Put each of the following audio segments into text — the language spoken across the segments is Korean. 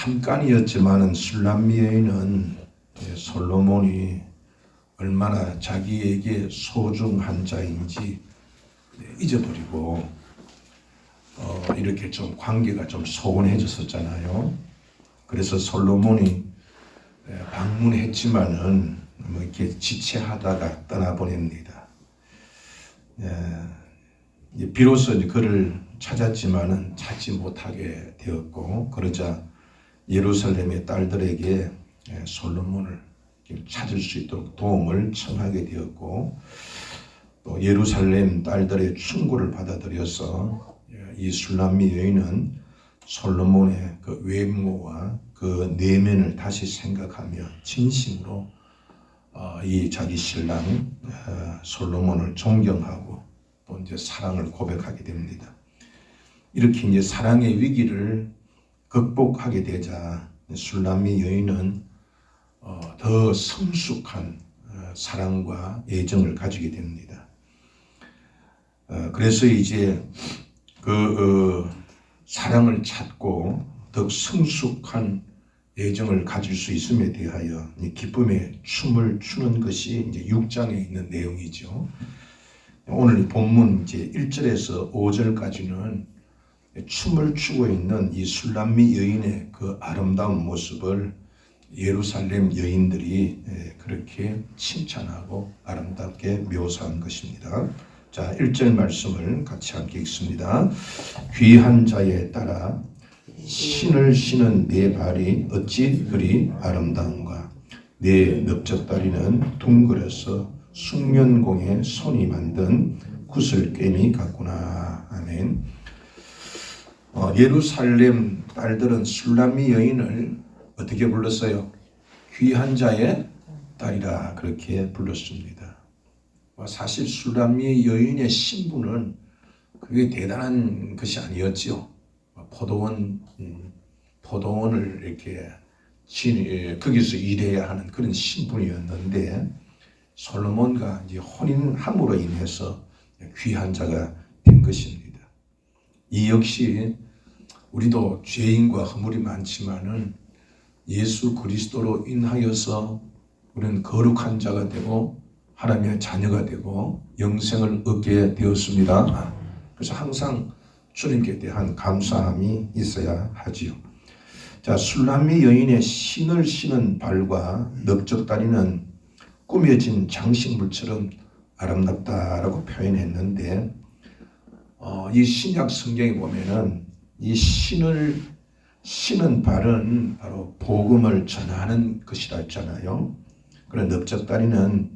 잠깐이었지만은 술람미 여인은 솔로몬이 얼마나 자기에게 소중한 자인지 잊어버리고 이렇게 좀 관계가 좀 소원해졌었잖아요. 그래서 솔로몬이 방문했지만은 이렇게 지체하다가 떠나보냅니다. 비로소 그를 찾았지만은 찾지 못하게 되었고, 그러자 예루살렘의 딸들에게 솔로몬을 찾을 수 있도록 도움을 청하게 되었고, 또 예루살렘 딸들의 충고를 받아들여서 이 술람미 여인은 솔로몬의 그 외모와 그 내면을 다시 생각하며 진심으로 이 자기 신랑 솔로몬을 존경하고 또 이제 사랑을 고백하게 됩니다. 이렇게 이제 사랑의 위기를 극복하게 되자 술람미 여인은 더 성숙한 사랑과 애정을 가지게 됩니다. 그래서 이제 그 사랑을 찾고 더 성숙한 애정을 가질 수 있음에 대하여 기쁨의 춤을 추는 것이 이제 6장에 있는 내용이죠. 오늘 본문 이제 1절에서 5절까지는 춤을 추고 있는 이 술람미 여인의 그 아름다운 모습을 예루살렘 여인들이 그렇게 칭찬하고 아름답게 묘사한 것입니다. 자, 1절 말씀을 같이 함께 읽습니다. 귀한 자에 따라 신을 신은 네 발이 어찌 그리 아름다운가. 네 넓적다리는 둥그려서 숙련공의 손이 만든 구슬괭이 같구나. 아멘. 예루살렘 딸들은 술람미 여인을 어떻게 불렀어요? 귀한 자의 딸이라 그렇게 불렀습니다. 사실 술람미 여인의 신분은 그게 대단한 것이 아니었지요. 포도원을 이렇게 거기서 일해야 하는 그런 신분이었는데, 솔로몬과 이제 혼인함으로 인해서 귀한 자가 된 것입니다. 이 역시 우리도 죄인과 허물이 많지만은 예수 그리스도로 인하여서 우리는 거룩한 자가 되고 하나님의 자녀가 되고 영생을 얻게 되었습니다. 그래서 항상 주님께 대한 감사함이 있어야 하지요. 자, 술람미 여인의 신을 신은 발과 넓적다리는 꾸며진 장식물처럼 아름답다라고 표현했는데, 이 신약 성경에 보면은 이 신을 신은 발은 바로 복음을 전하는 것이라 했잖아요. 그런 넓적다리는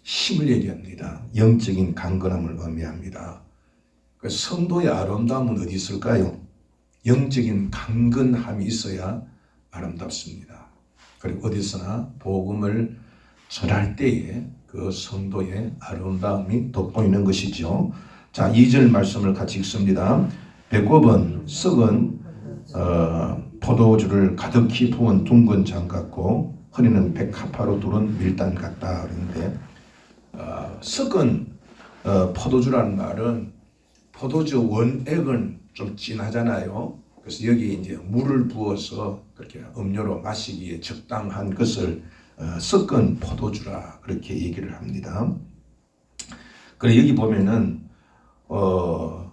힘을 얘기합니다. 영적인 강건함을 의미합니다. 그 성도의 아름다움은 어디 있을까요? 영적인 강건함이 있어야 아름답습니다. 그리고 어디서나 복음을 전할 때에 그 성도의 아름다움이 돋보이는 것이죠. 자, 2절 말씀을 같이 읽습니다. 배꼽은 썩은 포도주를 가득히 부은 둥근 장 같고 허리는 백합화로 두른 밀단 같다. 그런데 썩은 포도주라는 말은 포도주 원액은 좀 진하잖아요. 그래서 여기 이제 물을 부어서 그렇게 음료로 마시기에 적당한 것을 섞은 포도주라 그렇게 얘기를 합니다. 그래 여기 보면은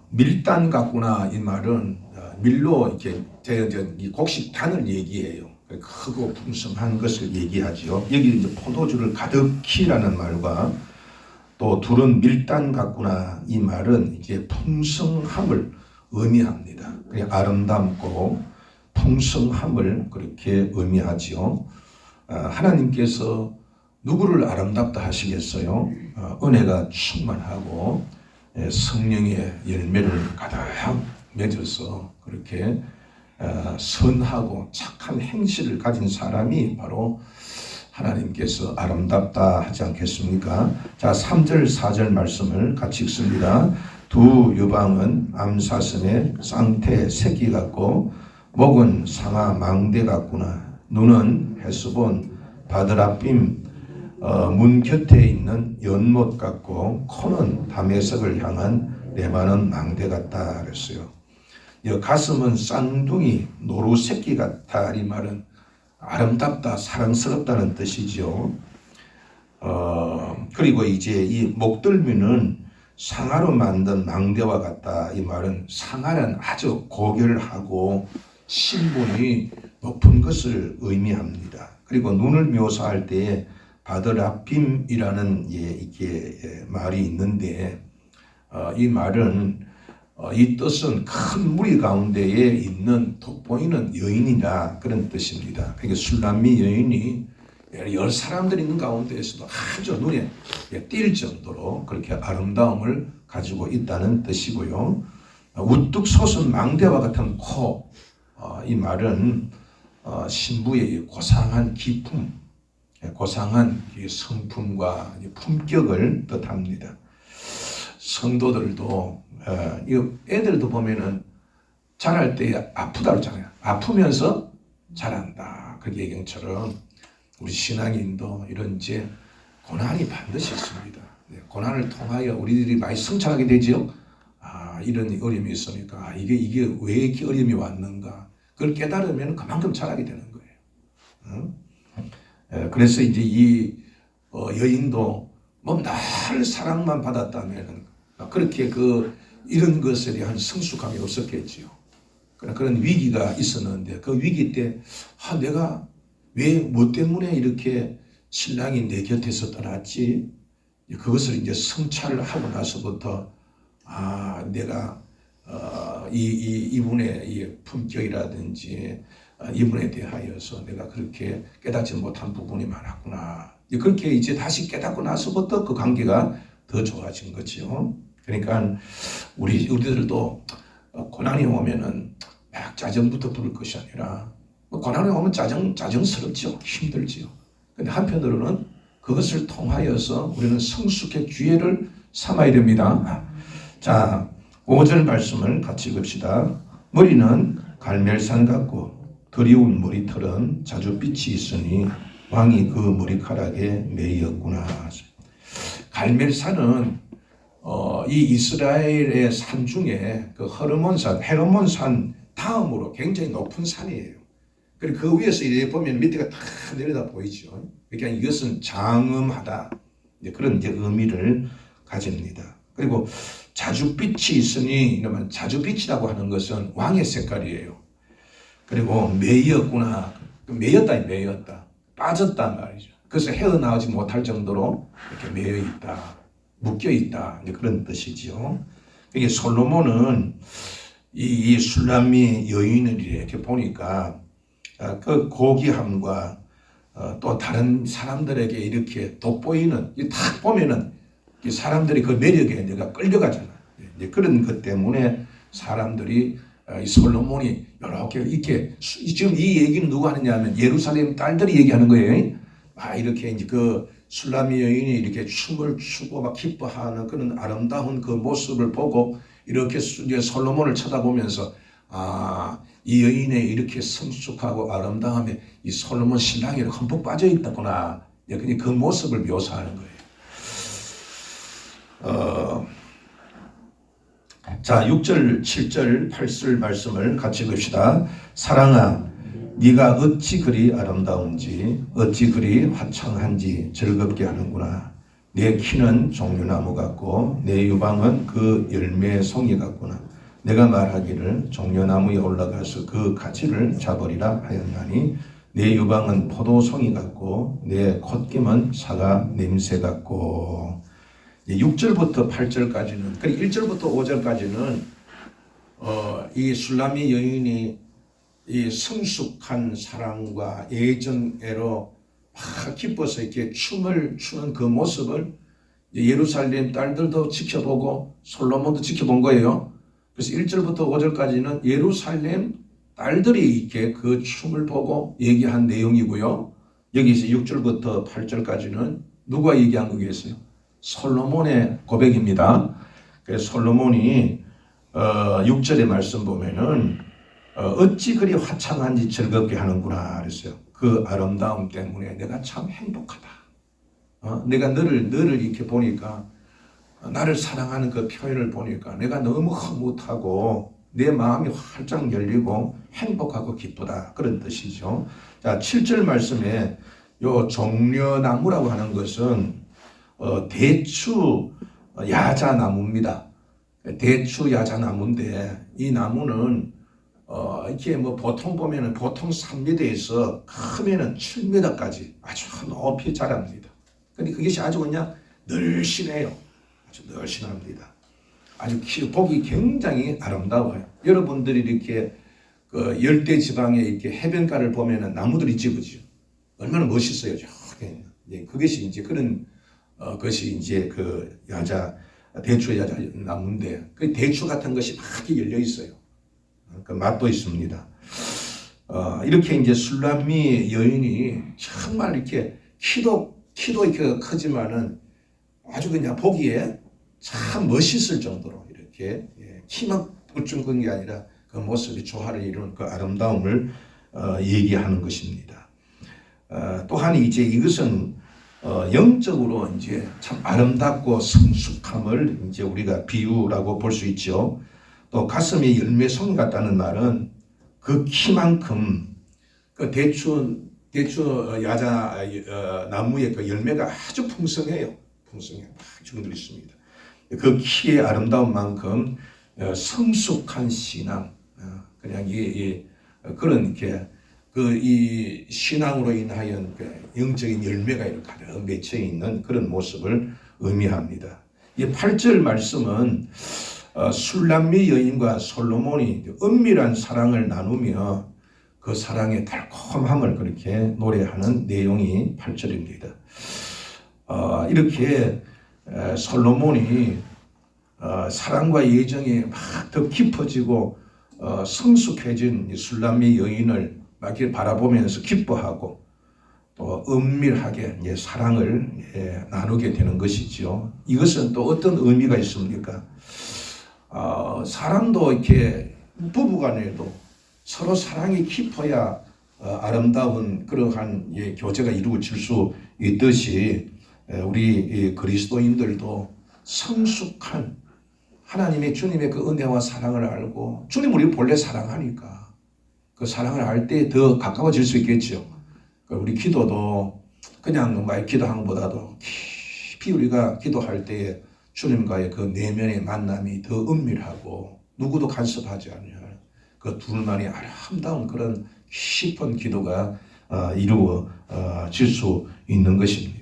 밀단 같구나 이 말은 밀로 이렇게 되어진 이 곡식단을 얘기해요. 크고 풍성한 것을 얘기하죠. 여기 이제 포도주를 가득히라는 말과 또 둘은 밀단 같구나 이 말은 이제 풍성함을 의미합니다. 그냥 아름답고 풍성함을 그렇게 의미하지요. 하나님께서 누구를 아름답다 하시겠어요? 은혜가 충만하고 성령의 열매를 가득 맺어서 그렇게 선하고 착한 행실을 가진 사람이 바로 하나님께서 아름답다 하지 않겠습니까? 자, 3절 4절 말씀을 같이 읽습니다. 두 유방은 암사슴의 쌍태 새끼 같고 목은 상아 망대 같구나. 눈은 헤스본 바드라빔 문 곁에 있는 연못 같고 코는 다메섹을 향한 레바논 망대 같다 그랬어요. 가슴은 쌍둥이 노루 새끼 같아. 이 말은 아름답다, 사랑스럽다는 뜻이죠. 그리고 이제 이 목덜미는 상아로 만든 망대와 같다. 이 말은 상아는 아주 고결하고 신분이 높은 것을 의미합니다. 그리고 눈을 묘사할 때에 바드라빔이라는 이게 말이 있는데 이 말은 이 뜻은 큰 무리 가운데에 있는 돋보이는 여인이다 그런 뜻입니다. 그러니까 술람미 여인이 여러 사람들이 있는 가운데에서도 아주 눈에 띌 정도로 그렇게 아름다움을 가지고 있다는 뜻이고요. 우뚝 솟은 망대와 같은 코, 이 말은 신부의 고상한 기품, 고상한 성품과 품격을 뜻합니다. 성도들도 애들도 보면은 자랄 때 아프다고 하잖아요. 아프면서 자란다. 그 예경처럼 우리 신앙인도 이런 이제 고난이 반드시 있습니다. 고난을 통하여 우리들이 많이 성장하게 되죠. 이런 어려움이 있으니까 이게 왜 이렇게 어려움이 왔는가? 그걸 깨달으면 그만큼 자라게 되는 거예요. 그래서 이제 이 여인도 뭐 늘 사랑만 받았다면 그렇게 이런 것에 대한 성숙함이 없었겠지요. 그런 위기가 있었는데 그 위기 때 내가 왜 뭐 때문에 이렇게 신랑이 내 곁에서 떠났지? 그것을 이제 성찰을 하고 나서부터 내가 이분의 이 품격이라든지 이분에 대하여서 내가 그렇게 깨닫지 못한 부분이 많았구나. 그렇게 이제 다시 깨닫고 나서부터 그 관계가 더 좋아진 거죠. 그러니까 우리들도 고난이 오면은 막 짜증부터 부를 것이 아니라 고난이 오면 짜증스럽죠. 힘들지요. 근데 한편으로는 그것을 통하여서 우리는 성숙의 기회를 삼아야 됩니다. 자, 5절 말씀을 같이 읽읍시다. 머리는 갈멜산 같고 드리운 머리털은 자줏빛이 있으니 왕이 그 머리카락에 매였구나. 갈멜산은 이 이스라엘의 산 중에 그 헤르몬산 다음으로 굉장히 높은 산이에요. 그리고 그 위에서 이렇게 보면 밑에가 다 내려다 보이죠. 그러니까 이것은 장엄하다. 그런 이제 의미를 가집니다. 그리고 자줏빛이 있으니 이러면 자줏빛이라고 하는 것은 왕의 색깔이에요. 그리고 매였구나. 매였다. 빠졌단 말이죠. 그래서 헤어나오지 못할 정도로 이렇게 매여 있다. 묶여 있다. 그런 뜻이죠. 이게 솔로몬은 이 술람미 여인을 이렇게 보니까 그 고귀함과 또 다른 사람들에게 이렇게 돋보이는 딱 보면은 사람들이 그 매력에 내가 끌려가잖아. 그런 것 때문에 사람들이 이 솔로몬이 이렇게 지금 이 얘기는 누가 하느냐면 예루살렘 딸들이 얘기하는 거예요. 이렇게 이제 그 술람미 여인이 이렇게 춤을 추고 막 기뻐하는 그런 아름다운 그 모습을 보고 이렇게 이제 솔로몬을 쳐다보면서 이 여인의 이렇게 성숙하고 아름다움에 이 솔로몬 신랑이 흠뻑 빠져 있다구나. 그 모습을 묘사하는 거예요. 자, 6절, 7절, 8절 말씀을 같이 봅시다. 사랑아, 네가 어찌 그리 아름다운지 어찌 그리 화창한지 즐겁게 하는구나. 내 키는 종려나무 같고 내 유방은 그 열매 송이 같구나. 내가 말하기를 종려나무에 올라가서 그 가지를 잡으리라 하였나니 내 유방은 포도송이 같고 내 콧김은 사과 냄새 같고. 6절부터 8절까지는, 그리고 1절부터 5절까지는 이 술람미 여인이 이 성숙한 사랑과 애정애로 막 기뻐서 이렇게 춤을 추는 그 모습을 예루살렘 딸들도 지켜보고 솔로몬도 지켜본 거예요. 그래서 1절부터 5절까지는 예루살렘 딸들이 이렇게 그 춤을 보고 얘기한 내용이고요. 여기서 6절부터 8절까지는 누가 얘기한 거겠어요? 솔로몬의 고백입니다. 그래서 솔로몬이 6절의 말씀 보면은 어찌 그리 화창한지 즐겁게 하는구나 그랬어요. 그 아름다움 때문에 내가 참 행복하다. 내가 너를 이렇게 보니까 나를 사랑하는 그 표현을 보니까 내가 너무 흐뭇하고 내 마음이 활짝 열리고 행복하고 기쁘다. 그런 뜻이죠. 자, 7절 말씀에 요 종려나무라고 하는 것은 대추 야자나무입니다. 대추 야자나무인데 이 나무는 이렇게 뭐 보통 보면은 보통 3m에서 크면은 7m까지 아주 높이 자랍니다. 근데 그것이 아주 그냥 늘씬해요. 아주 늘씬합니다. 아주 보기 굉장히 아름다워요. 여러분들이 이렇게 그 열대 지방에 이렇게 해변가를 보면은 나무들이 찌그죠. 얼마나 멋있어요. 그것이 이제 그런 것이 이제 그 대추 야자 나무인데 그 대추 같은 것이 막 열려 있어요. 그 맛도 있습니다. 이렇게 이제 술람미 여인이 정말 이렇게 키도 이렇게 크지만은 아주 그냥 보기에 참 멋있을 정도로 이렇게 키만 굵은 게 아니라 그 모습이 조화를 이루는 그 아름다움을 얘기하는 것입니다. 또한 이제 이것은 영적으로 이제 참 아름답고 성숙함을 이제 우리가 비유라고 볼 수 있죠. 또 가슴이 열매송 같다는 말은 그 키만큼 그 대추 야자 나무의 그 열매가 아주 풍성해요. 풍성해 막 있습니다. 그 키의 아름다운 만큼 성숙한 신앙, 그냥 그런 이렇게 이 신앙으로 인하여 영적인 열매가 이렇게 가득 맺혀 있는 그런 모습을 의미합니다. 이 8절 말씀은 술람미 여인과 솔로몬이 은밀한 사랑을 나누며 그 사랑의 달콤함을 그렇게 노래하는 내용이 8절입니다. 이렇게 솔로몬이 사랑과 애정이 막 더 깊어지고 성숙해진 술람미 여인을 막 이렇게 바라보면서 기뻐하고 또 은밀하게 사랑을 나누게 되는 것이죠. 이것은 또 어떤 의미가 있습니까? 사람도 이렇게 부부간에도 서로 사랑이 깊어야 아름다운 그러한 교제가 이루어질 수 있듯이 우리 그리스도인들도 성숙한 하나님의 주님의 그 은혜와 사랑을 알고 주님 우리 본래 사랑하니까 그 사랑을 알 때 더 가까워질 수 있겠죠. 우리 기도도 그냥 말 기도하는 것보다도 깊이 우리가 기도할 때에 주님과의 그 내면의 만남이 더 은밀하고 누구도 간섭하지 않는 그 둘만의 아름다운 그런 깊은 기도가 이루어질 수 있는 것입니다.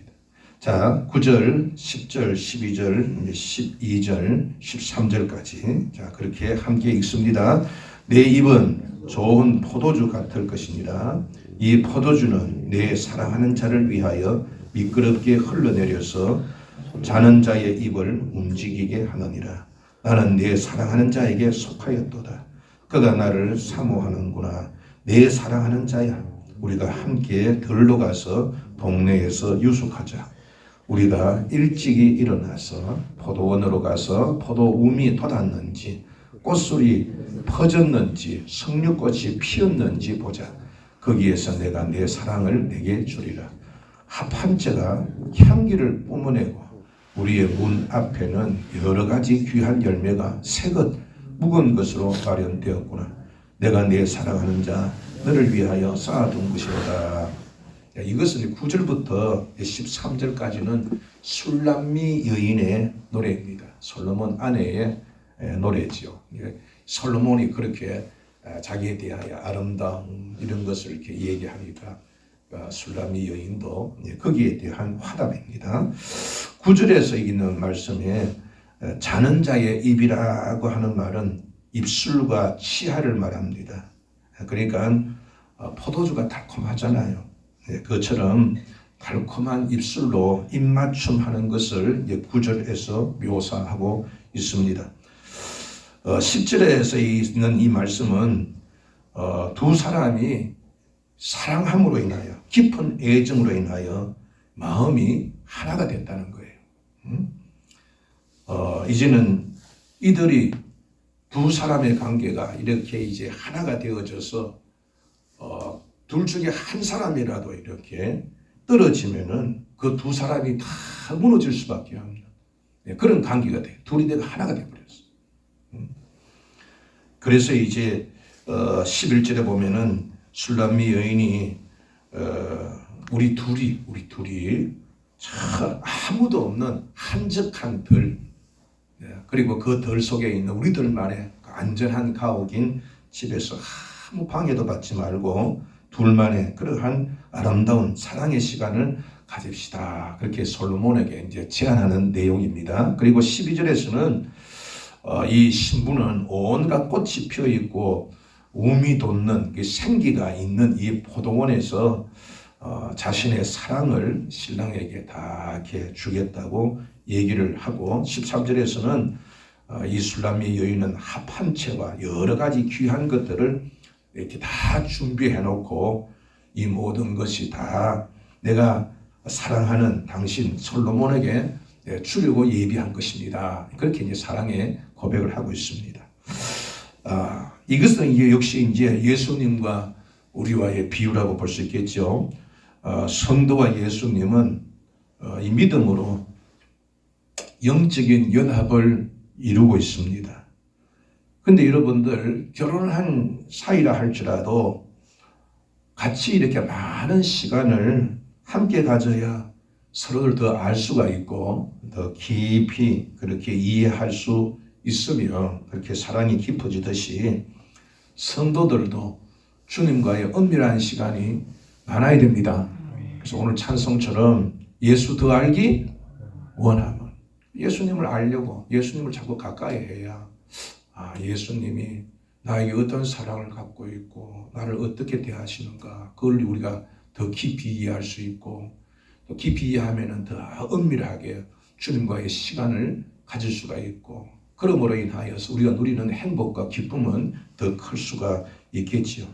자, 9절, 10절, 12절, 12절, 13절까지 자 그렇게 함께 읽습니다. 내 입은 좋은 포도주 같을 것이니라. 이 포도주는 내 사랑하는 자를 위하여 미끄럽게 흘러내려서 자는 자의 입을 움직이게 하느니라. 나는 내 사랑하는 자에게 속하였도다. 그가 나를 사모하는구나. 내 사랑하는 자야. 우리가 함께 들로 가서 동네에서 유숙하자. 우리가 일찍이 일어나서 포도원으로 가서 포도움이 돋았는지 꽃술이 퍼졌는지 석류꽃이 피었는지 보자. 거기에서 내가 내 사랑을 내게 주리라. 합한 자가 향기를 뿜어내고 우리의 문 앞에는 여러 가지 귀한 열매가 새것 묵은 것으로 마련되었구나. 내가 내 사랑하는 자 너를 위하여 쌓아둔 것이로다. 이것은 9절부터 13절까지는 술람미 여인의 노래입니다. 솔로몬 아내의 노래지요. 솔로몬이 그렇게 자기에 대하여 아름다움 이런 것을 이렇게 얘기하니까 술람미 여인도 거기에 대한 화답입니다. 9절에서 있는 말씀에 자는 자의 입이라고 하는 말은 입술과 치아를 말합니다. 그러니까 포도주가 달콤하잖아요. 그처럼 달콤한 입술로 입맞춤하는 것을 9절에서 묘사하고 있습니다. 10절에서 있는 이 말씀은 두 사람이 사랑함으로 인하여 깊은 애정으로 인하여 마음이 하나가 됐다는 거예요. 이제는 이들이 두 사람의 관계가 이렇게 이제 하나가 되어져서 둘 중에 한 사람이라도 이렇게 떨어지면은 그 두 사람이 다 무너질 수밖에 없는 그런 관계가 돼요. 둘이 내가 하나가 되어버렸어. 그래서 이제 11절에 보면은 술람미 여인이 우리 둘이 참 아무도 없는 한적한 들, 그리고 그 들 속에 있는 우리들만의 안전한 가옥인 집에서 아무 방해도 받지 말고 둘만의 그러한 아름다운 사랑의 시간을 가집시다. 그렇게 솔로몬에게 이제 제안하는 내용입니다. 그리고 12절에서는 이 신부는 온갖 꽃이 피어 있고 움이 돋는 생기가 있는 이 포도원에서 자신의 사랑을 신랑에게 다 이렇게 주겠다고 얘기를 하고 13절에서는 이 술람미 여인은 합한 채와 여러 가지 귀한 것들을 이렇게 다 준비해 놓고 이 모든 것이 다 내가 사랑하는 당신 솔로몬에게 주려고 예비한 것입니다. 그렇게 이제 사랑의 고백을 하고 있습니다. 이것은 이제 역시 이제 예수님과 우리와의 비유라고 볼 수 있겠죠. 성도와 예수님은 이 믿음으로 영적인 연합을 이루고 있습니다. 근데 여러분들 결혼한 사이라 할지라도 같이 이렇게 많은 시간을 함께 가져야 서로를 더 알 수가 있고 더 깊이 그렇게 이해할 수 있으며 그렇게 사랑이 깊어지듯이 성도들도 주님과의 은밀한 시간이 많아야 됩니다. 그래서 오늘 찬송처럼 예수 더 알기 원하면 예수님을 알려고 예수님을 자꾸 가까이 해야 예수님이 나에게 어떤 사랑을 갖고 있고 나를 어떻게 대하시는가 그걸 우리가 더 깊이 이해할 수 있고 또 깊이 이해하면 더 은밀하게 주님과의 시간을 가질 수가 있고 그러므로 인하여서 우리가 누리는 행복과 기쁨은 더 클 수가 있겠지요.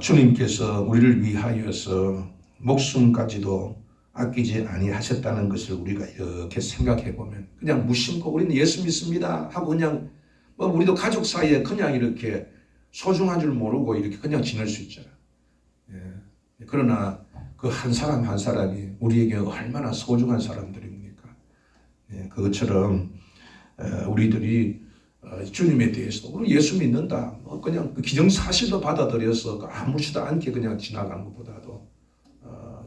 주님께서 우리를 위하여서 목숨까지도 아끼지 아니하셨다는 것을 우리가 이렇게 생각해 보면 그냥 무심코 우리는 예수 믿습니다 하고 그냥 우리도 가족 사이에 그냥 이렇게 소중한 줄 모르고 이렇게 그냥 지낼 수 있잖아. 그러나 그 한 사람 한 사람이 우리에게 얼마나 소중한 사람들입니까? 그것처럼 우리들이 주님에 대해서 우리 예수 믿는다 그냥 그 기정사실로 받아들여서 아무렇지도 않게 그냥 지나가는 것보다도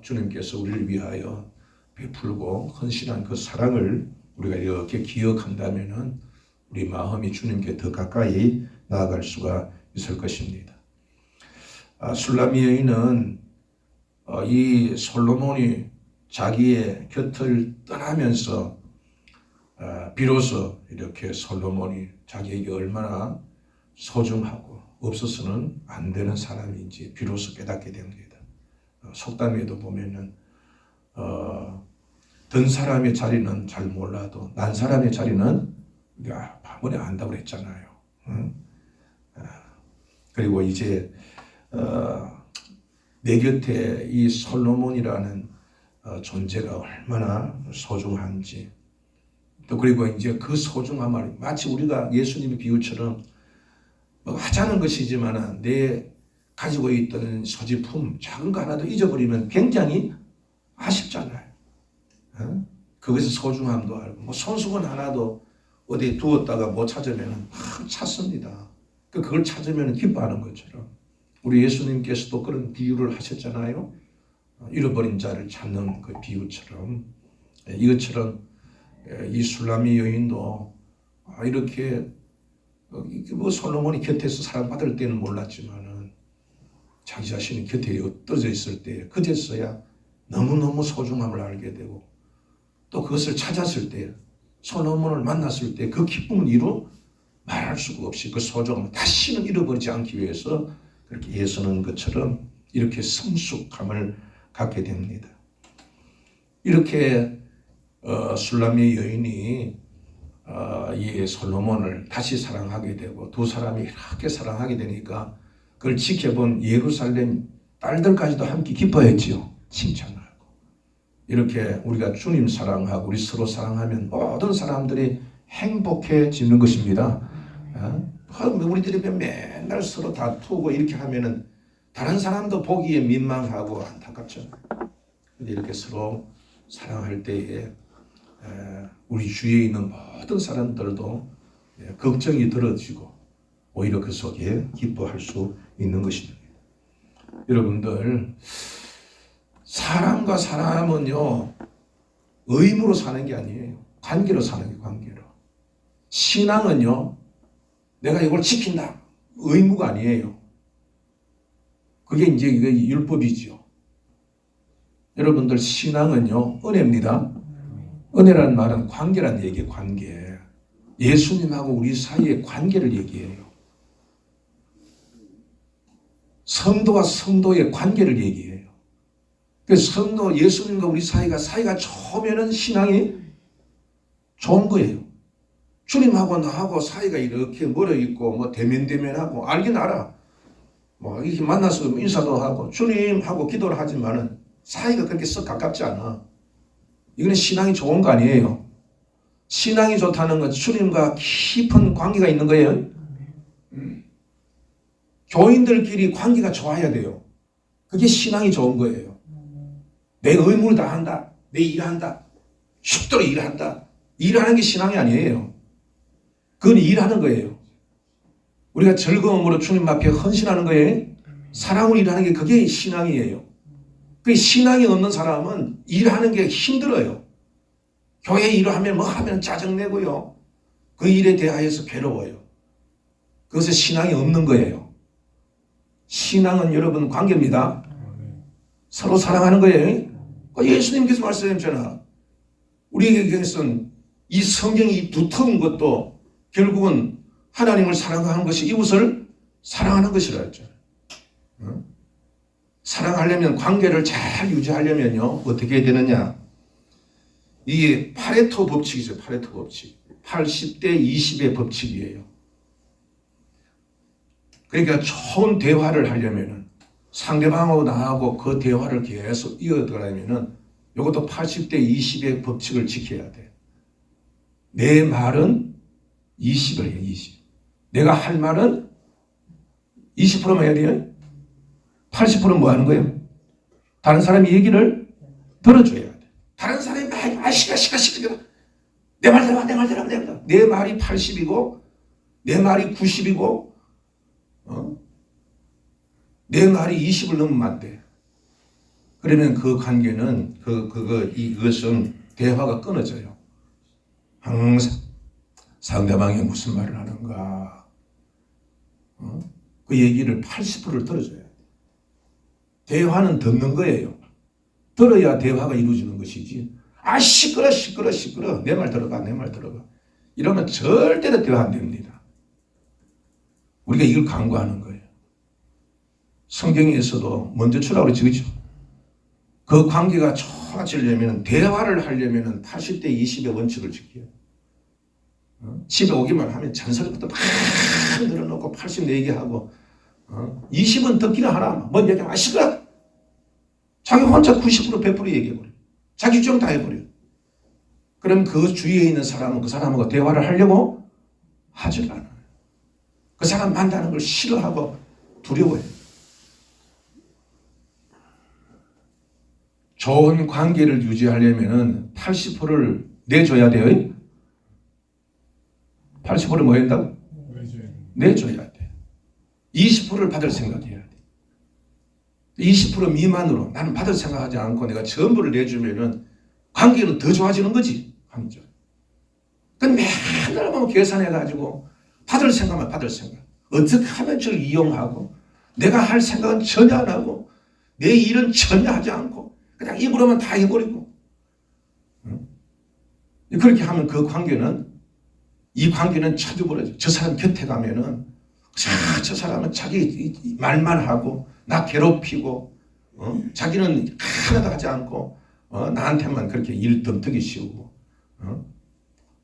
주님께서 우리를 위하여 베풀고 헌신한 그 사랑을 우리가 이렇게 기억한다면은 우리 마음이 주님께 더 가까이 나아갈 수가 있을 것입니다. 술람미 여인은 이 솔로몬이 자기의 곁을 떠나면서 비로소 이렇게 솔로몬이 자기에게 얼마나 소중하고 없어서는 안 되는 사람인지 비로소 깨닫게 됩니다. 속담에도 보면은 든 사람의 자리는 잘 몰라도 난 사람의 자리는 우리가 아무리 안다고 그랬잖아요. 그리고 이제 내 곁에 이 솔로몬이라는 존재가 얼마나 소중한지 또 그리고 이제 그 소중함을 마치 우리가 예수님의 비유처럼 하자는 것이지만 내 가지고 있던 소지품 작은 거 하나도 잊어버리면 굉장히 아쉽잖아요. 그것의 소중함도 알고 손수건 하나도 어디에 두었다가 못 찾으면 찾습니다. 그걸 찾으면 기뻐하는 것처럼 우리 예수님께서도 그런 비유를 하셨잖아요. 잃어버린 자를 찾는 그 비유처럼 이것처럼 이 술람미 여인도 이렇게 솔로몬이 곁에서 사랑받을 때는 몰랐지만은 자기 자신이 곁에 흩어져 있을 때 그제서야 너무너무 소중함을 알게 되고 또 그것을 찾았을 때 솔로몬을 만났을 때 그 기쁨을 이루 말할 수가 없이 그 소중함을 다시는 잃어버리지 않기 위해서 그렇게 애쓰는 것처럼 이렇게 성숙함을 갖게 됩니다. 이렇게 술람미 여인이 이 솔로몬을 다시 사랑하게 되고 두 사람이 이렇게 사랑하게 되니까 그걸 지켜본 예루살렘 딸들까지도 함께 기뻐했지요. 칭찬하고 이렇게 우리가 주님 사랑하고 우리 서로 사랑하면 모든 사람들이 행복해지는 것입니다. 우리들이 맨날 서로 다투고 이렇게 하면은 다른 사람도 보기에 민망하고 안타깝잖아요. 근데 이렇게 서로 사랑할 때에 우리 주위에 있는 모든 사람들도 걱정이 들어지고 오히려 그 속에 기뻐할 수 있는 것입니다. 여러분들, 사람과 사람은요 의무로 사는 게 아니에요. 관계로 사는 게 관계로. 신앙은요 내가 이걸 지킨다 의무가 아니에요. 그게 이제 율법이죠. 여러분들, 신앙은요 은혜입니다. 은혜라는 말은 관계란 얘기예요. 관계. 예수님하고 우리 사이의 관계를 얘기해요. 성도와 성도의 관계를 얘기해요. 그래서 성도 예수님과 우리 사이가 좋으면은 신앙이 좋은 거예요. 주님하고 나하고 사이가 이렇게 멀어 있고 뭐 대면대면하고 알긴 알아. 뭐 이렇게 만나서 인사도 하고 주님하고 기도를 하지만은 사이가 그렇게 썩 가깝지 않아. 이거는 신앙이 좋은 거 아니에요. 신앙이 좋다는 건 주님과 깊은 관계가 있는 거예요. 교인들끼리 관계가 좋아야 돼요. 그게 신앙이 좋은 거예요. 내 의무를 다한다. 내 일한다. 쉽도록 일한다. 일하는 게 신앙이 아니에요. 그건 일하는 거예요. 우리가 즐거움으로 주님 앞에 헌신하는 거예요. 사랑으로 일하는 게 그게 신앙이에요. 그 신앙이 없는 사람은 일하는 게 힘들어요. 교회 일을 하면 뭐 하면 짜증내고요. 그 일에 대하여서 괴로워요. 그것은 신앙이 없는 거예요. 신앙은 여러분 관계입니다. 서로 사랑하는 거예요. 예수님께서 말씀하셨잖아. 우리에게서는 이 성경이 두터운 것도 결국은 하나님을 사랑하는 것이 이웃을 사랑하는 것이라 했잖아요. 사랑하려면 관계를 잘 유지하려면요 어떻게 해야 되느냐? 이게 파레토 법칙이죠. 파레토 법칙. 80대 20의 법칙이에요. 그러니까 좋은 대화를 하려면은 상대방하고 나하고 그 대화를 계속 이어가려면은 이것도 80대 20의 법칙을 지켜야 돼. 내 말은 20을 해. 20. 내가 할 말은 20%만 해야 돼요. 80%는 뭐 하는 거예요? 다른 사람이 얘기를 들어줘야 돼. 다른 사람이 막 시끄러. 내 말 들어봐. 내 말이 80이고 내 말이 90이고 내 말이 20을 넘으면 안 돼. 그러면 그 관계는 이것은 대화가 끊어져요. 항상 상대방이 무슨 말을 하는가 그 얘기를 80%를 들어줘야 돼. 대화는 듣는 거예요. 들어야 대화가 이루어지는 것이지. 시끄러. 내 말 들어봐. 이러면 절대로 대화 안 됩니다. 우리가 이걸 강구하는 거예요. 성경에서도 먼저 주라고 그러지, 그렇죠? 그 관계가 좋아지려면 대화를 하려면 80대 20의 원칙을 지켜요. 집에 오기만 하면 잔소리부터 막 늘어놓고 80 얘기하고 20은 듣기는 하나. 뭔 얘기하면 시끄러. 자기 혼자 90% 100% 얘기해버려. 자기 주장 다 해버려. 그럼 그 주위에 있는 사람은 그 사람하고 대화를 하려고 하질 않아요. 그 사람 만나는 걸 싫어하고 두려워해요. 좋은 관계를 유지하려면 80%를 내줘야 돼요. 80%를 뭐 한다고? 내줘야 돼. 20%를 받을 생각해야 돼. 20% 미만으로 나는 받을 생각하지 않고 내가 전부를 내주면은 관계는 더 좋아지는 거지. 한죠. 근데 맨날 보면 계산해가지고 받을 생각. 어떻게 하면 저를 이용하고 내가 할 생각은 전혀 안 하고 내 일은 전혀 하지 않고 그냥 입으로만 다 해버리고 그렇게 하면 이 관계는 쳐져버려져. 저 사람 곁에 가면은 저 사람은 자기 말만 하고 나 괴롭히고 자기는 하나도 하지 않고 나한테만 그렇게 일 덤터기 씌우고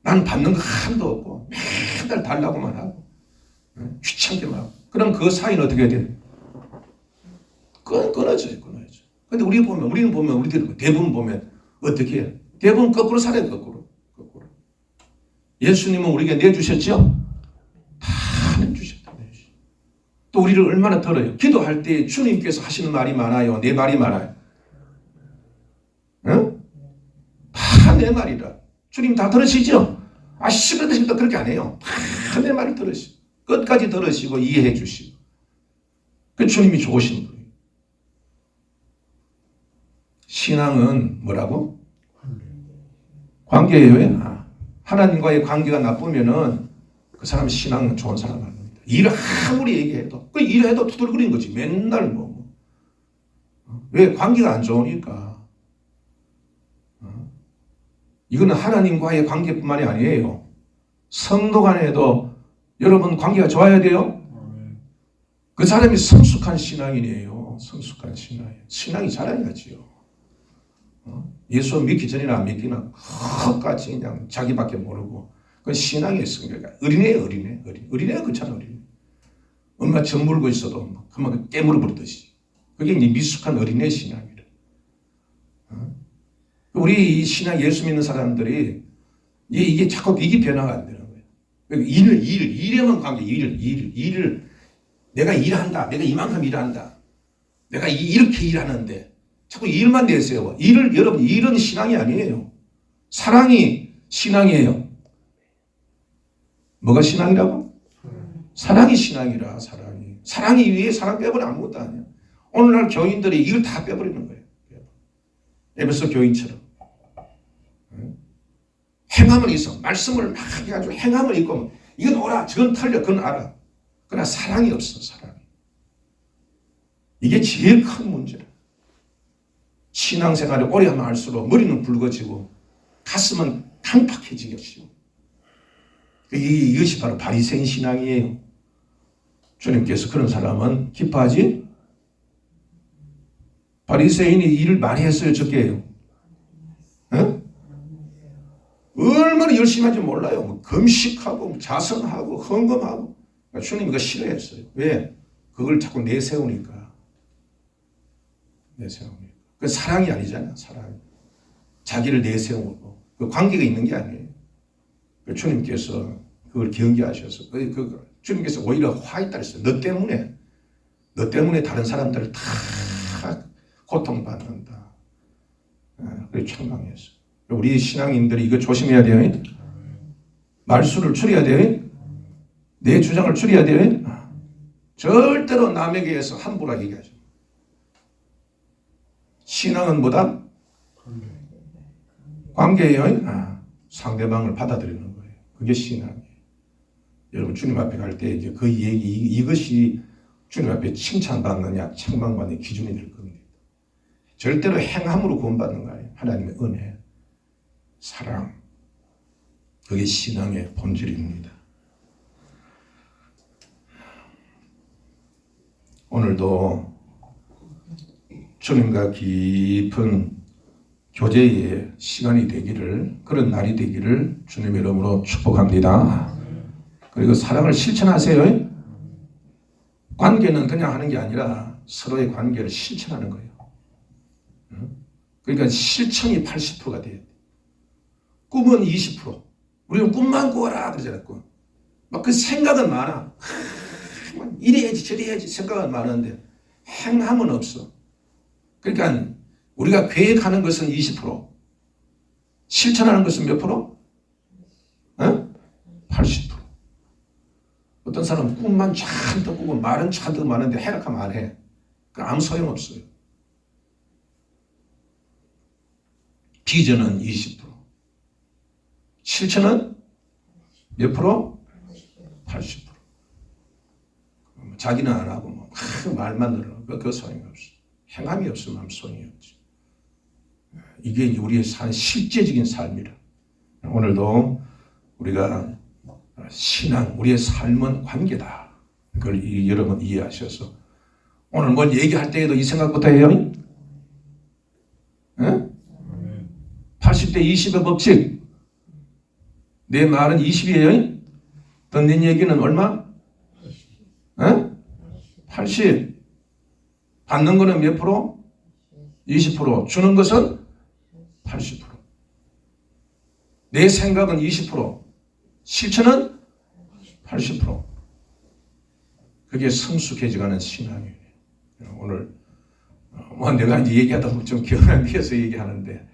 나는 받는 거 하나도 없고 맨날 달라고만 하고 귀찮게만 하고 그럼 그 사이는 어떻게 해야 돼? 끊어져요. 근데 우리는 보면 우리들 대부분 보면 어떻게 해요? 대부분 거꾸로 살아요. 거꾸로. 예수님은 우리에게 내주셨죠? 다 내주셨다. 또 우리를 얼마나 들어요? 기도할 때 주님께서 하시는 말이 많아요? 내 말이 많아요? 응? 다 내 말이라. 주님 다 들으시죠? 시끄럽다 그렇게 안 해요. 다 다 내 말을 들으시고 끝까지 들으시고 이해해 주시고 그 주님이 좋으신 분이에요. 신앙은 뭐라고? 관계예요. 하나님과의 관계가 나쁘면은 그 사람 신앙은 좋은 사람 아닙니다. 일을 아무리 얘기해도 그 일해도 투덜거리는 거지. 맨날 뭐. 왜? 관계가 안 좋으니까. 이거는 하나님과의 관계뿐만이 아니에요. 성도 간에도 여러분 관계가 좋아야 돼요. 그 사람이 성숙한 신앙인이에요. 성숙한 신앙이 자라야지요. 예수 믿기 전이나 안 믿기나 끝까지 그냥 자기밖에 모르고 그건 신앙이 있으니까 어린애가 그렇잖아. 어린애. 엄마 젖 물고 있어도 그만 깨물어 버리듯이. 그게 이제 미숙한 어린애 신앙이라. 우리 이 신앙 예수 믿는 사람들이 이게 자꾸 이게 변화가 안 되는 거예요. 일에만 관계, 일을 내가 일한다. 내가 이만큼 일한다. 내가 이렇게 일하는데 자꾸 일만 내세워. 여러분 일은 신앙이 아니에요. 사랑이 신앙이에요. 뭐가 신앙이라고? 사랑이 신앙이라. 사랑이 위에 사랑 빼버리면 아무것도 아니야. 오늘날 교인들이 이걸 다 빼버리는 거예요. 에베소 교인처럼. 행함은 있어. 말씀을 막 해가지고 행함은 있고 이건 옳아. 저건 틀려. 그건 알아. 그러나 사랑이 없어. 사랑이. 이게 제일 큰 문제야. 신앙생활을 오래 하면 할수록 머리는 붉어지고 가슴은 강팍해지겠죠. 이것이 바로 바리새인 신앙이에요. 주님께서 그런 사람은 기뻐하지? 바리새인이 일을 많이 했어요? 적게 해요? 얼마나 열심히 하는지 몰라요. 금식하고 자선하고 헌금하고. 주님 이거 싫어했어요. 왜? 그걸 자꾸 내세우니까. 그 사랑이 아니잖아. 사랑. 자기를 내세우고 그 관계가 있는 게 아니에요. 주님께서 그걸 경계하셔서 주님께서 오히려 화했다 했어요. 너 때문에 다른 사람들을 다 고통받는다. 그래 책망했어. 우리 신앙인들이 이거 조심해야 돼요. 말수를 줄여야 돼요. 내 주장을 줄여야 돼요. 절대로 남에게 의해서 함부로 얘기하지. 신앙은 뭐다? 관계예요. 상대방을 받아들이는 거예요. 그게 신앙이에요. 여러분 주님 앞에 갈 때 이제 그 얘기 이것이 주님 앞에 칭찬받느냐 책망받는 기준이 될 겁니다. 절대로 행함으로 구원받는 거 아니에요. 하나님의 은혜, 사랑, 그게 신앙의 본질입니다. 오늘도 주님과 깊은 교제의 시간이 되기를, 그런 날이 되기를 주님의 이름으로 축복합니다. 그리고 사랑을 실천하세요. 관계는 그냥 하는 게 아니라 서로의 관계를 실천하는 거예요. 그러니까 실천이 80%가 돼야 돼. 꿈은 20%. 우리는 꿈만 꾸어라 그러잖아요. 막 그 생각은 많아. 이래야지 저래야지 생각은 많은데 행함은 없어. 그러니까 우리가 계획하는 것은 20%. 실천하는 것은 몇 프로? 80%. 어떤 사람은 꿈만 잔뜩 꾸고 말은 잔뜩 많은데 해락하면 안 해. 아무 소용없어요. 비전은 20%. 실천은 몇 프로? 80%. 자기는 안 하고 뭐 말만 늘어. 그 소용이 없어. 행함이 없으면 소용이 없지. 이게 우리의 실제적인 삶이라. 오늘도 우리가 신앙, 우리의 삶은 관계다. 그걸 여러분 이해하셔서 오늘 뭘 얘기할 때에도 이 생각부터 해요. 80대 20의 법칙. 내 말은 20이에요. 던진 얘기는 얼마? 80. 받는 거는 몇 프로? 20%. 주는 것은 80%. 내 생각은 20%. 실천은 80%. 그게 성숙해져가는 신앙이에요. 오늘 뭐 내가 이제 얘기하다 보면 좀 경험해서 얘기하는데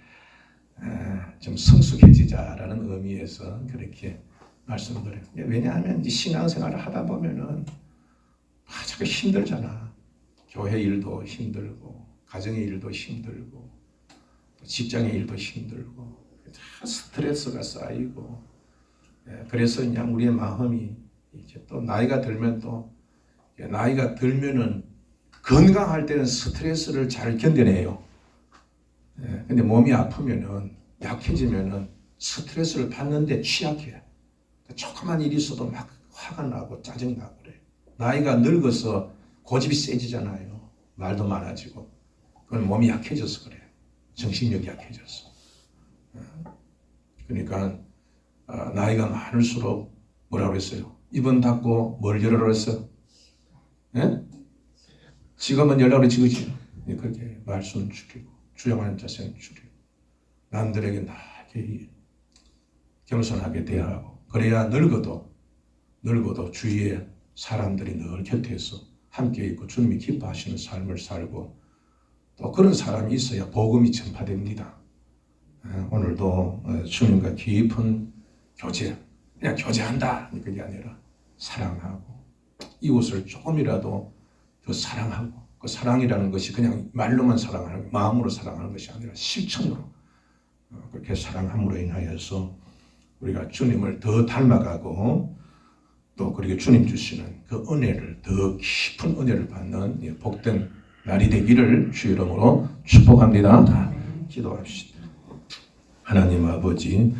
좀 성숙해지자라는 의미에서 그렇게 말씀드려요. 왜냐하면 이 신앙생활을 하다 보면은 자꾸 힘들잖아. 교회 일도 힘들고, 가정의 일도 힘들고, 직장의 일도 힘들고, 스트레스가 쌓이고, 그래서 그냥 우리의 마음이 이제 또 나이가 들면 또 나이가 들면은 건강할 때는 스트레스를 잘 견뎌내요. 근데 몸이 아프면은 약해지면은 스트레스를 받는데 취약해. 조그만 일이 있어도 막 화가 나고 짜증나고 그래. 나이가 늙어서 고집이 세지잖아요. 말도 많아지고. 그건 몸이 약해져서 그래. 정신력이 약해져서. 그러니까 나이가 많을수록 뭐라고 그랬어요? 입은 닫고 뭘 열으라고 했어? 지금은 열라고 그랬지, 그치? 그렇게 말씀을 줄이고 주영하는 자세는 줄이고 남들에게 나게 겸손하게 대하고 그래야 늙어도 주위에 사람들이 늘 곁에서 함께 있고 주님이 기뻐하시는 삶을 살고 또 그런 사람이 있어야 복음이 전파됩니다. 오늘도 주님과 깊은 교제, 그냥 교제한다 그게 아니라 사랑하고 이웃을 조금이라도 더 사랑하고 그 사랑이라는 것이 그냥 말로만 사랑하는 마음으로 사랑하는 것이 아니라 실천으로 그렇게 사랑함으로 인하여서 우리가 주님을 더 닮아가고 또 그렇게 주님 주시는 그 은혜를 더 깊은 은혜를 받는 복된 날이 되기를 주 이름으로 축복합니다. 기도합시다. 하나님 아버지,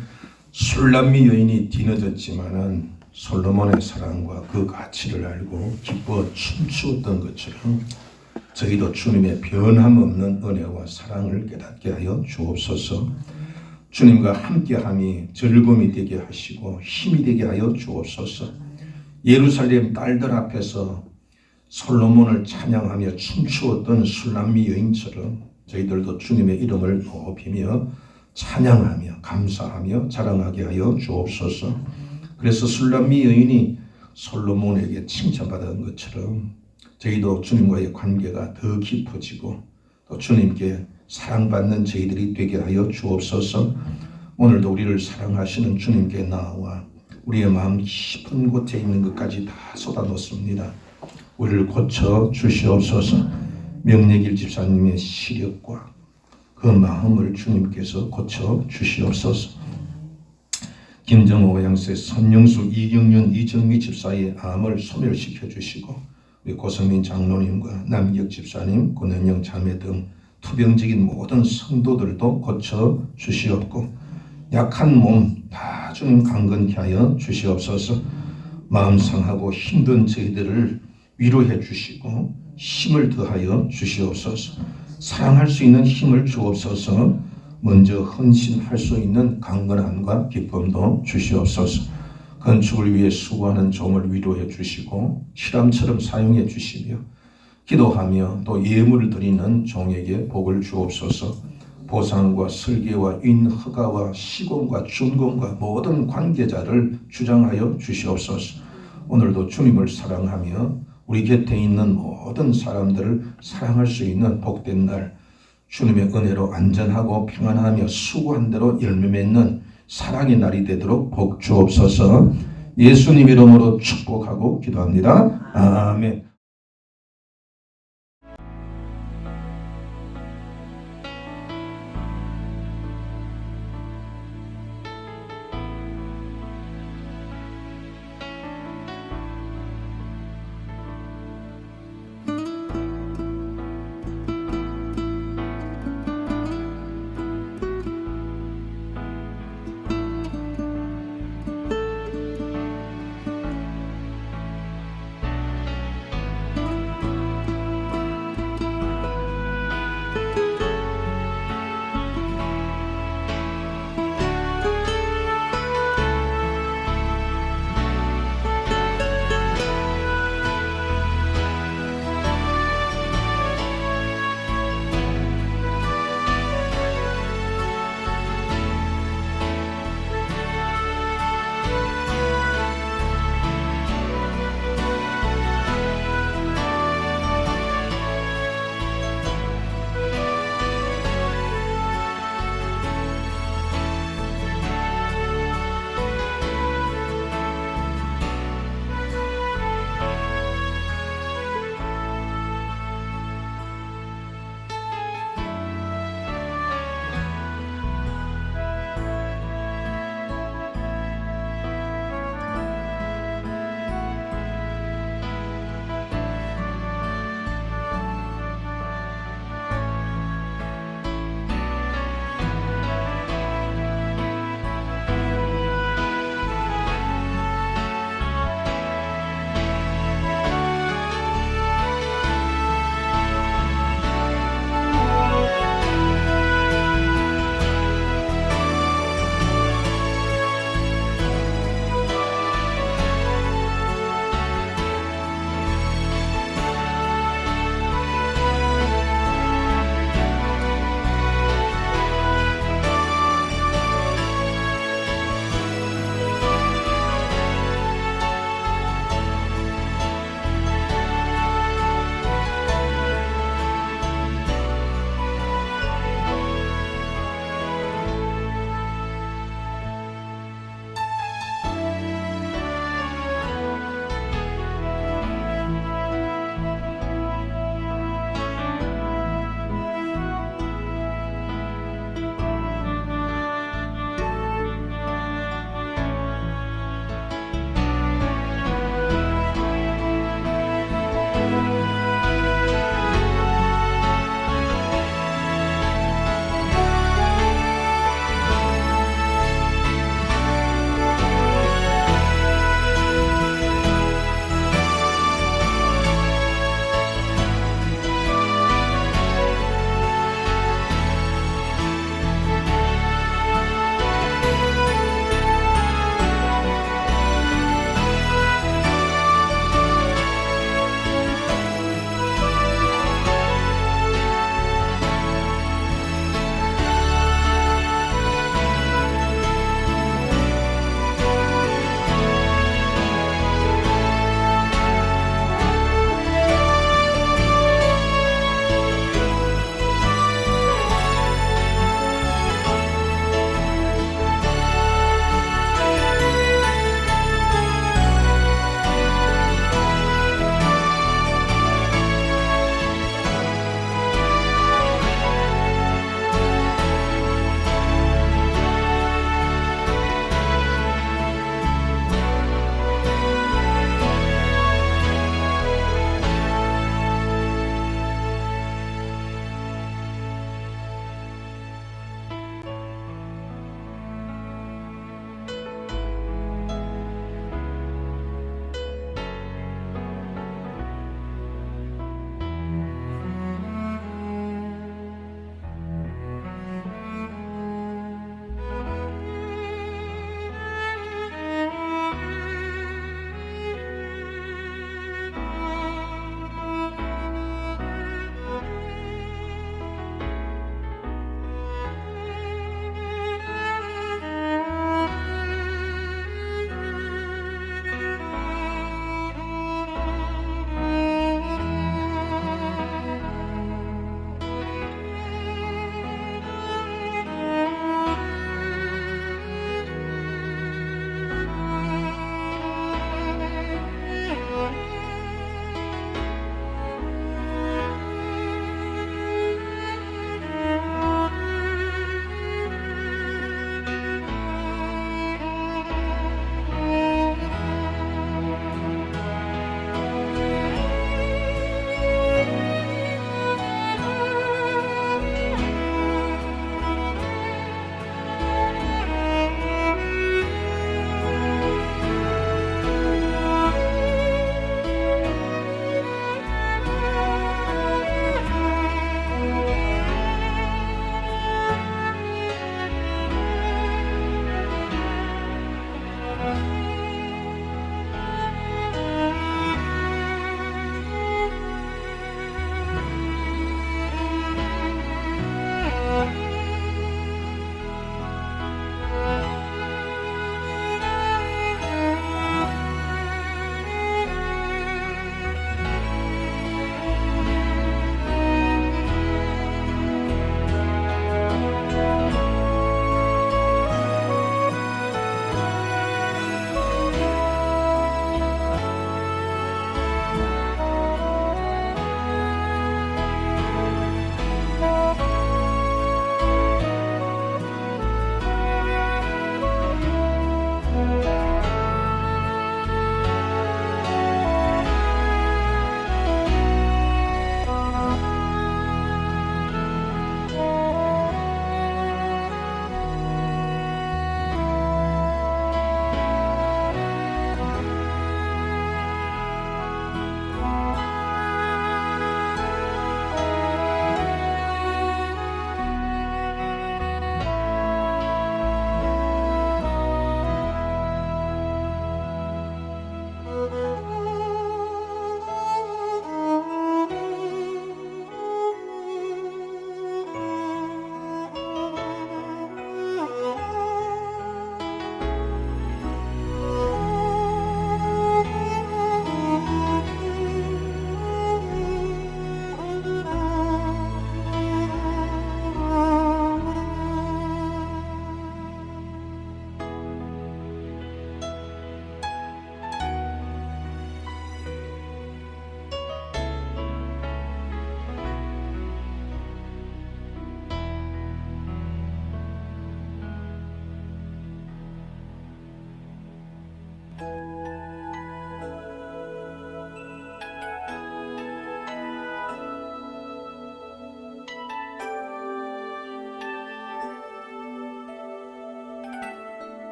술람미 여인이 뒤늦었지만은 솔로몬의 사랑과 그 가치를 알고 기뻐 춤추었던 것처럼 저희도 주님의 변함없는 은혜와 사랑을 깨닫게 하여 주옵소서. 주님과 함께함이 즐거움이 되게 하시고 힘이 되게 하여 주옵소서. 예루살렘 딸들 앞에서 솔로몬을 찬양하며 춤추었던 술람미 여인처럼 저희들도 주님의 이름을 높이며 찬양하며 감사하며 자랑하게 하여 주옵소서. 그래서 술람미 여인이 솔로몬에게 칭찬받은 것처럼 저희도 주님과의 관계가 더 깊어지고 또 주님께 사랑받는 저희들이 되게 하여 주옵소서. 오늘도 우리를 사랑하시는 주님께 나와 우리의 마음 깊은 곳에 있는 것까지 다 쏟아놓습니다. 우리를 고쳐 주시옵소서. 명예길 집사님의 시력과 그 마음을 주님께서 고쳐 주시옵소서. 김정호 양세, 선영수, 이경윤, 이정미 집사의 암을 소멸시켜 주시고 우리 고성민 장로님과 남기혁 집사님, 권은영 자매 등 투병적인 모든 성도들도 고쳐 주시옵고 약한 몸 다 주님 강건케 하여 주시옵소서. 마음 상하고 힘든 저희들을 위로해 주시고 힘을 더하여 주시옵소서. 사랑할 수 있는 힘을 주옵소서. 먼저 헌신할 수 있는 강건함과 기쁨도 주시옵소서. 건축을 위해 수고하는 종을 위로해 주시고 실함처럼 사용해 주시며 기도하며 또 예물을 드리는 종에게 복을 주옵소서. 보상과 설계와 인허가와 시공과 준공과 모든 관계자를 주장하여 주시옵소서. 오늘도 주님을 사랑하며 우리 곁에 있는 모든 사람들을 사랑할 수 있는 복된 날, 주님의 은혜로 안전하고 평안하며 수고한 대로 열매 맺는 사랑의 날이 되도록 복 주옵소서. 예수님 이름으로 축복하고 기도합니다. 아멘.